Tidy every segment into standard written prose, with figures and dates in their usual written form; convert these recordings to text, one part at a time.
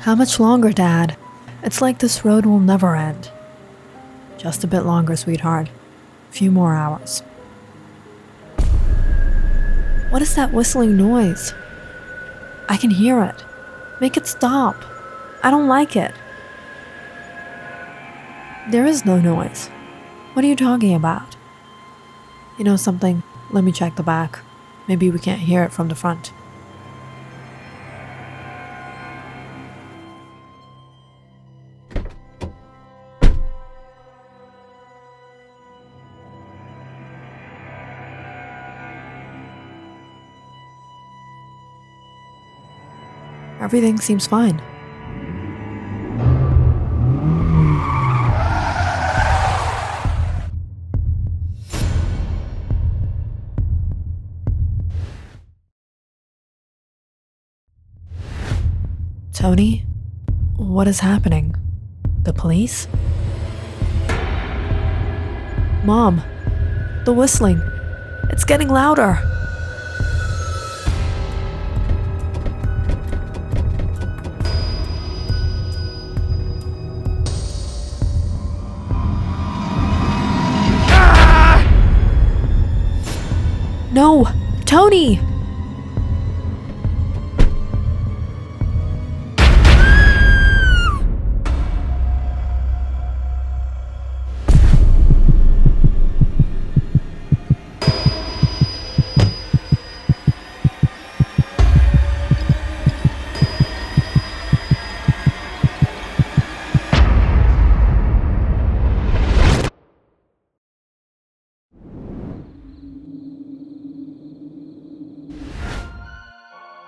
How much longer, Dad? It's like this road will never end. Just a bit longer, sweetheart. A few more hours. What is that whistling noise? I can hear it. Make it stop. I don't like it. There is no noise. What are you talking about? You know something? Let me check the back. Maybe we can't hear it from the front. Everything seems fine. Tony? What is happening? The police? Mom, the whistling. It's getting louder. No! Tony!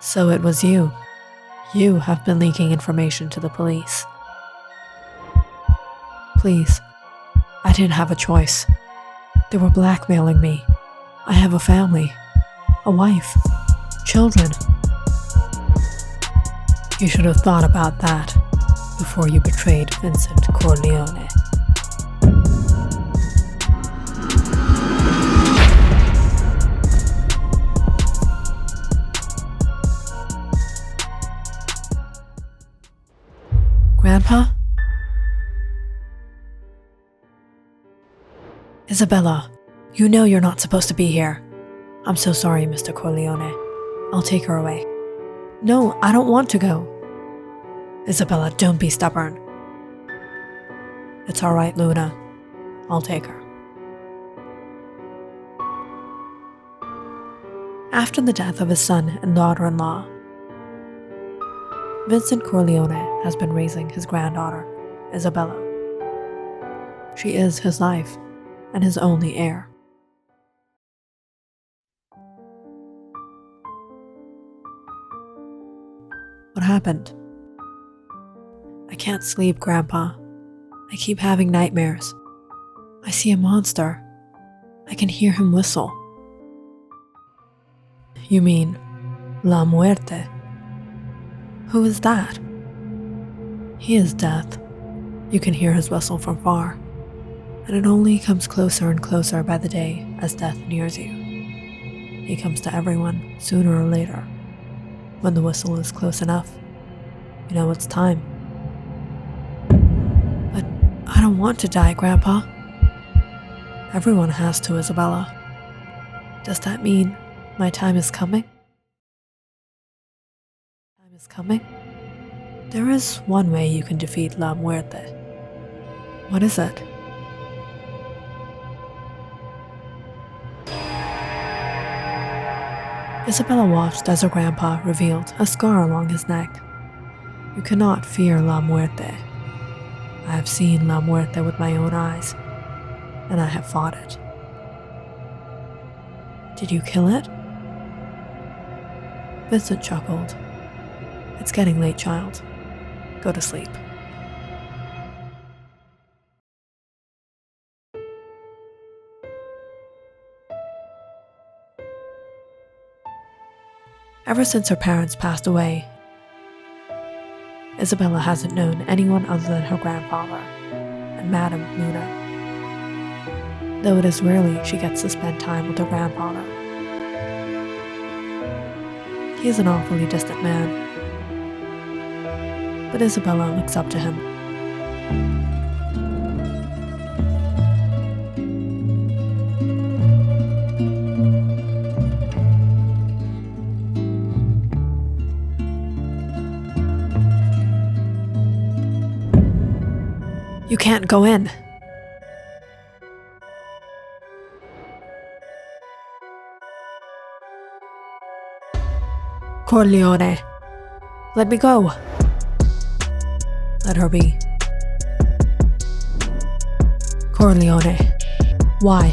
So it was you. You have been leaking information to the police. Please, I didn't have a choice. They were blackmailing me. I have a family, a wife, children. You should have thought about that before you betrayed Vincent Corleone. Grandpa? Isabella, you know you're not supposed to be here. I'm so sorry, Mr. Corleone. I'll take her away. No, I don't want to go. Isabella, don't be stubborn. It's all right, Luna. I'll take her. After the death of his son and daughter-in-law, Vincent Corleone has been raising his granddaughter, Isabella. She is his life and his only heir. What happened? I can't sleep, Grandpa. I keep having nightmares. I see a monster. I can hear him whistle. You mean La Muerte? Who is that? He is death. You can hear his whistle from far, and it only comes closer and closer by the day as death nears you. He comes to everyone sooner or later. When the whistle is close enough, you know it's time. But I don't want to die, Grandpa. Everyone has to, Isabella. Does that mean my time is coming? Time is coming? There is one way you can defeat La Muerte. What is it? Isabella watched as her grandpa revealed a scar along his neck. You cannot fear La Muerte. I have seen La Muerte with my own eyes, and I have fought it. Did you kill it? Vincent chuckled. It's getting late, child. Go to sleep. Ever since her parents passed away, Isabella hasn't known anyone other than her grandfather and Madame Luna, though it is rarely she gets to spend time with her grandfather. He is an awfully distant man, but Isabella looks up to him. You can't go in. Corleone, let me go. Let her be. Corleone, why?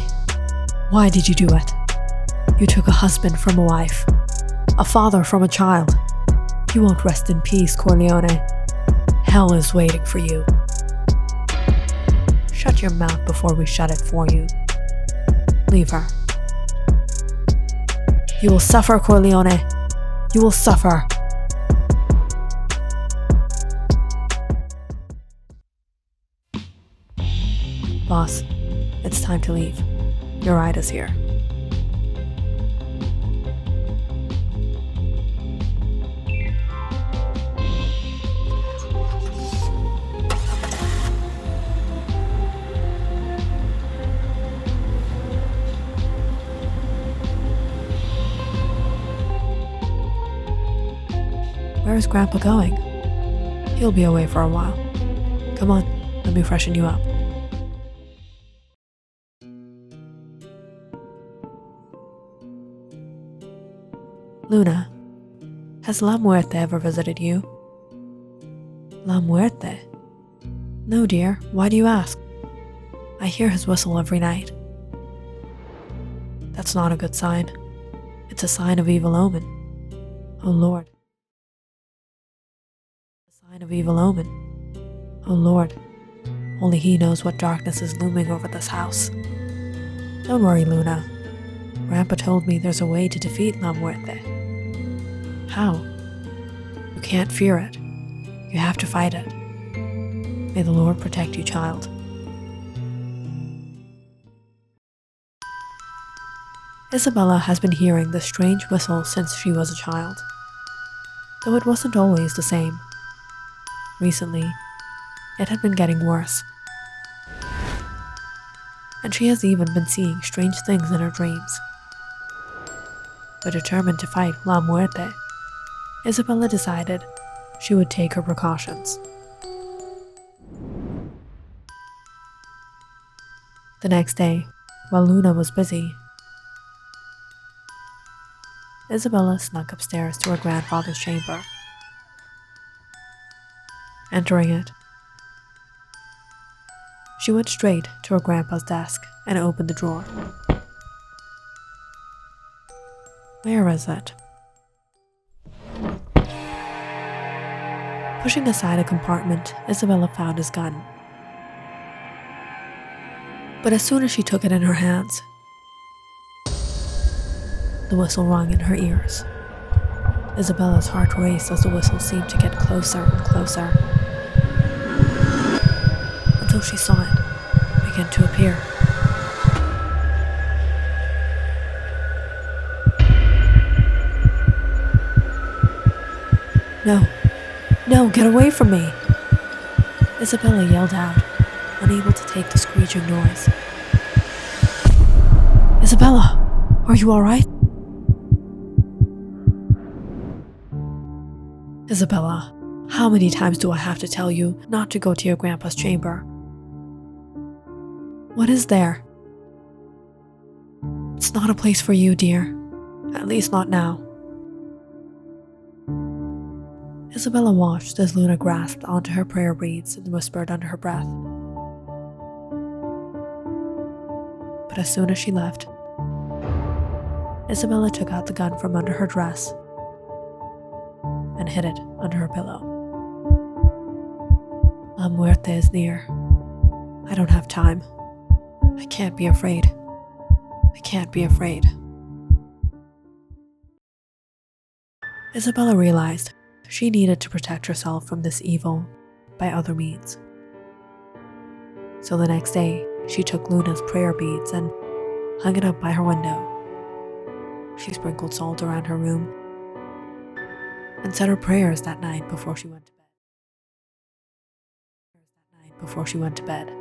Why did you do it? You took a husband from a wife, a father from a child. You won't rest in peace, Corleone. Hell is waiting for you. Shut your mouth before we shut it for you. Leave her. You will suffer, Corleone. You will suffer. Boss, it's time to leave. Your ride is here. Where is Grandpa going? He'll be away for a while. Come on, let me freshen you up. Luna, has La Muerte ever visited you? La Muerte? No, dear. Why do you ask? I hear his whistle every night. That's not a good sign. It's a sign of evil omen. Oh Lord. A sign of evil omen. Oh Lord. Only he knows what darkness is looming over this house. Don't worry, Luna. Grandpa told me there's a way to defeat La Muerte. How? You can't fear it. You have to fight it. May the Lord protect you, child. Isabella has been hearing this strange whistle since she was a child, though it wasn't always the same. Recently, it had been getting worse, and she has even been seeing strange things in her dreams. But determined to fight La Muerte, Isabella decided she would take her precautions. The next day, while Luna was busy, Isabella snuck upstairs to her grandfather's chamber. Entering it, she went straight to her grandpa's desk and opened the drawer. Where is it? Pushing aside a compartment, Isabella found his gun. But as soon as she took it in her hands, the whistle rung in her ears. Isabella's heart raced as the whistle seemed to get closer and closer, until she saw it begin to appear. No, no, get away from me! Isabella yelled out, unable to take the screeching noise. Isabella, are you all right? Isabella, how many times do I have to tell you not to go to your grandpa's chamber? What is there? It's not a place for you, dear. At least not now. Isabella watched as Luna grasped onto her prayer beads and whispered under her breath. But as soon as she left, Isabella took out the gun from under her dress and hid it under her pillow. La Muerte is near. I don't have time. I can't be afraid. I can't be afraid. Isabella realized she needed to protect herself from this evil by other means. So the next day, she took Luna's prayer beads and hung it up by her window. She sprinkled salt around her room and said her prayers that night before she went to bed. before she went to bed.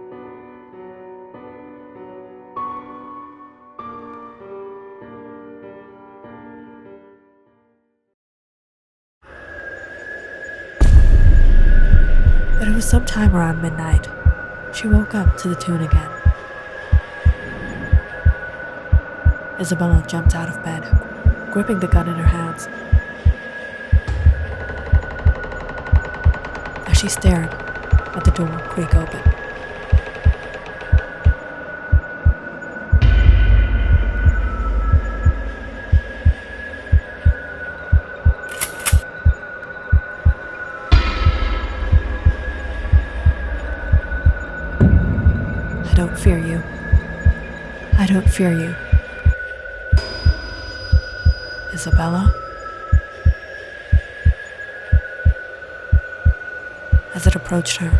But it was sometime around midnight. She woke up to the tune again. Isabella jumped out of bed, gripping the gun in her hands. As she stared at the door creak open. I don't fear you. I don't fear you. Isabella? As it approached her,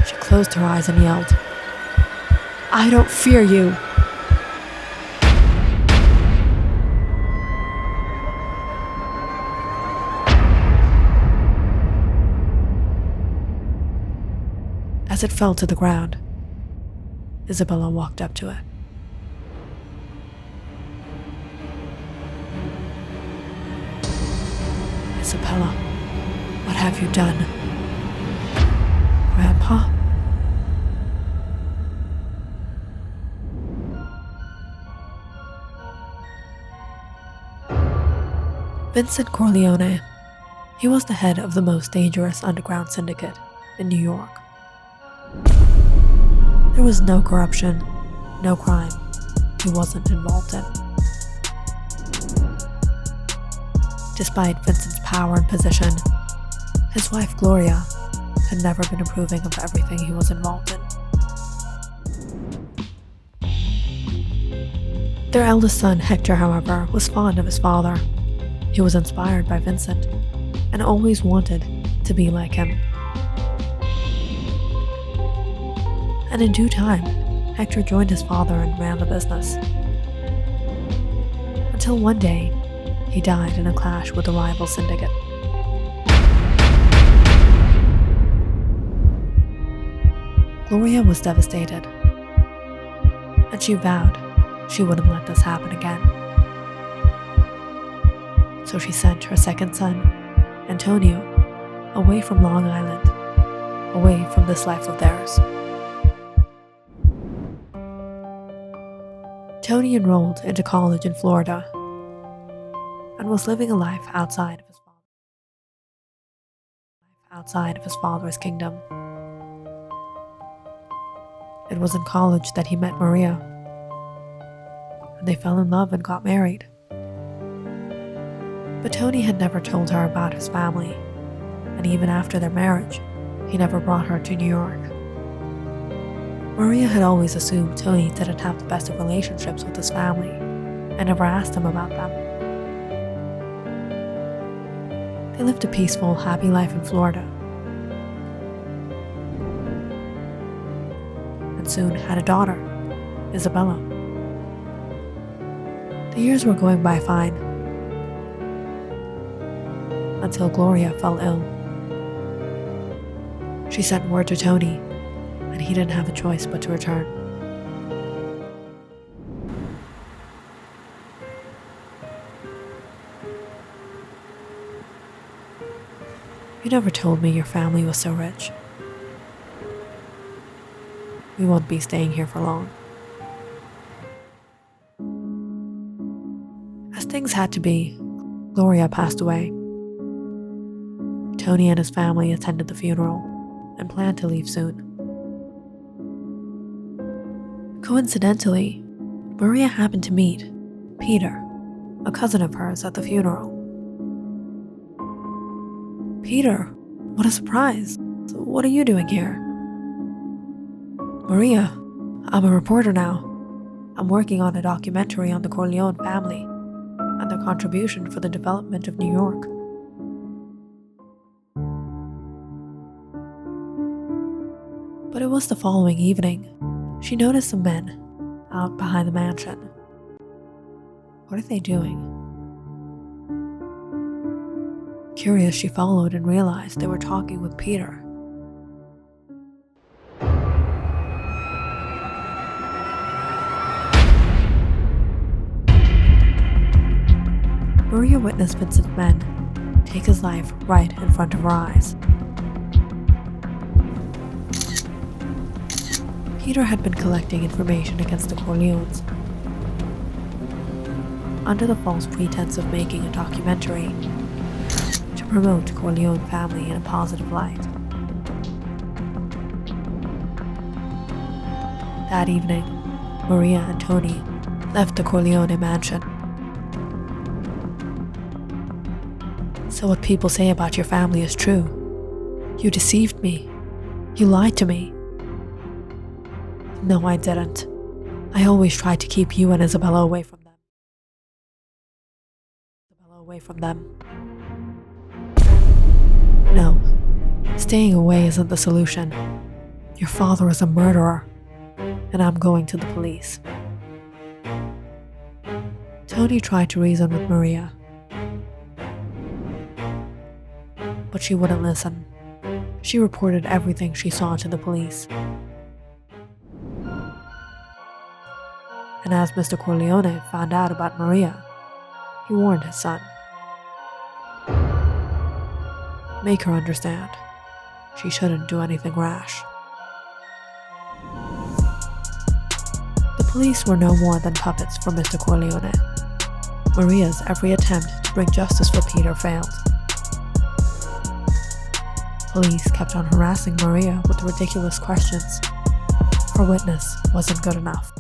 she closed her eyes and yelled, I don't fear you! As it fell to the ground, Isabella walked up to it. Isabella, what have you done? Grandpa? Vincent Corleone. He was the head of the most dangerous underground syndicate in New York. There was no corruption, no crime he wasn't involved in. Despite Vincent's power and position, his wife Gloria had never been approving of everything he was involved in. Their eldest son, Hector, however, was fond of his father. He was inspired by Vincent and always wanted to be like him. And in due time, Hector joined his father and ran the business. Until one day, he died in a clash with a rival syndicate. Gloria was devastated, and she vowed she wouldn't let this happen again. So she sent her second son, Antonio, away from Long Island, away from this life of theirs. Tony enrolled into college in Florida and was living a life outside of his father's kingdom. It was in college that he met Maria, and they fell in love and got married. But Tony had never told her about his family, and even after their marriage, he never brought her to New York. Maria had always assumed Tony didn't have the best of relationships with his family, and never asked him about them. They lived a peaceful, happy life in Florida, and soon had a daughter, Isabella. The years were going by fine, until Gloria fell ill. She sent word to Tony, and he didn't have a choice but to return. You never told me your family was so rich. We won't be staying here for long. As things had to be, Gloria passed away. Tony and his family attended the funeral and planned to leave soon. Coincidentally, Maria happened to meet Peter, a cousin of hers, at the funeral. Peter, what a surprise! What are you doing here? Maria, I'm a reporter now. I'm working on a documentary on the Corleone family and their contribution for the development of New York. But it was the following evening. She noticed some men out behind the mansion. What are they doing? Curious, she followed and realized they were talking with Peter. Maria witnessed Vincent's men take his life right in front of her eyes. Peter had been collecting information against the Corleones under the false pretense of making a documentary to promote Corleone family in a positive light. That evening, Maria and Tony left the Corleone mansion. So what people say about your family is true. You deceived me. You lied to me. No, I didn't. I always tried to keep you and Isabella away from them. No, staying away isn't the solution. Your father is a murderer, and I'm going to the police. Tony tried to reason with Maria, but she wouldn't listen. She reported everything she saw to the police. And as Mr. Corleone found out about Maria, he warned his son. Make her understand. She shouldn't do anything rash. The police were no more than puppets for Mr. Corleone. Maria's every attempt to bring justice for Peter failed. Police kept on harassing Maria with ridiculous questions. Her witness wasn't good enough.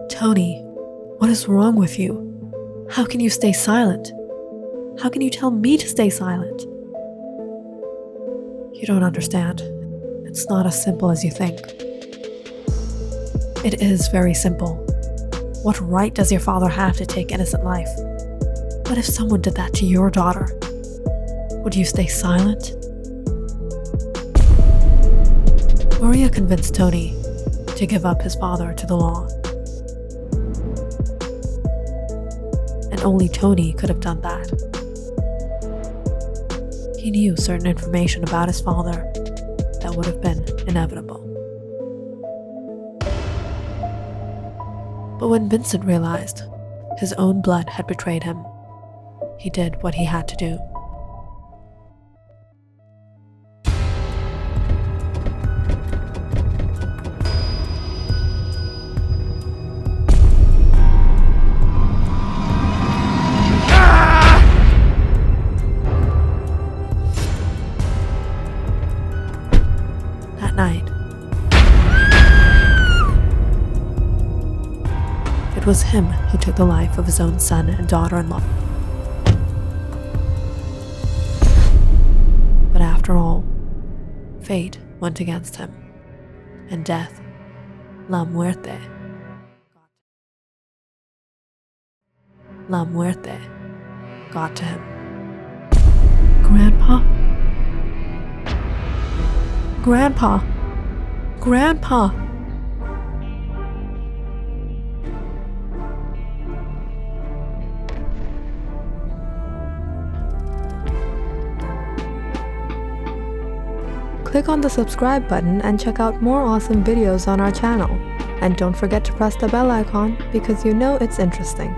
Tony, what is wrong with you? How can you stay silent? How can you tell me to stay silent? You don't understand. It's not as simple as you think. It is very simple. What right does your father have to take innocent life? What if someone did that to your daughter? Would you stay silent? Maria convinced Tony to give up his father to the law. And only Tony could have done that. He knew certain information about his father that would have been inevitable. But when Vincent realized his own blood had betrayed him, he did what he had to do. Night. It was him who took the life of his own son and daughter-in-law. But after all, fate went against him, and death, la muerte, got to him. Grandpa? Grandpa! Grandpa! Click on the subscribe button and check out more awesome videos on our channel. And don't forget to press the bell icon because you know it's interesting.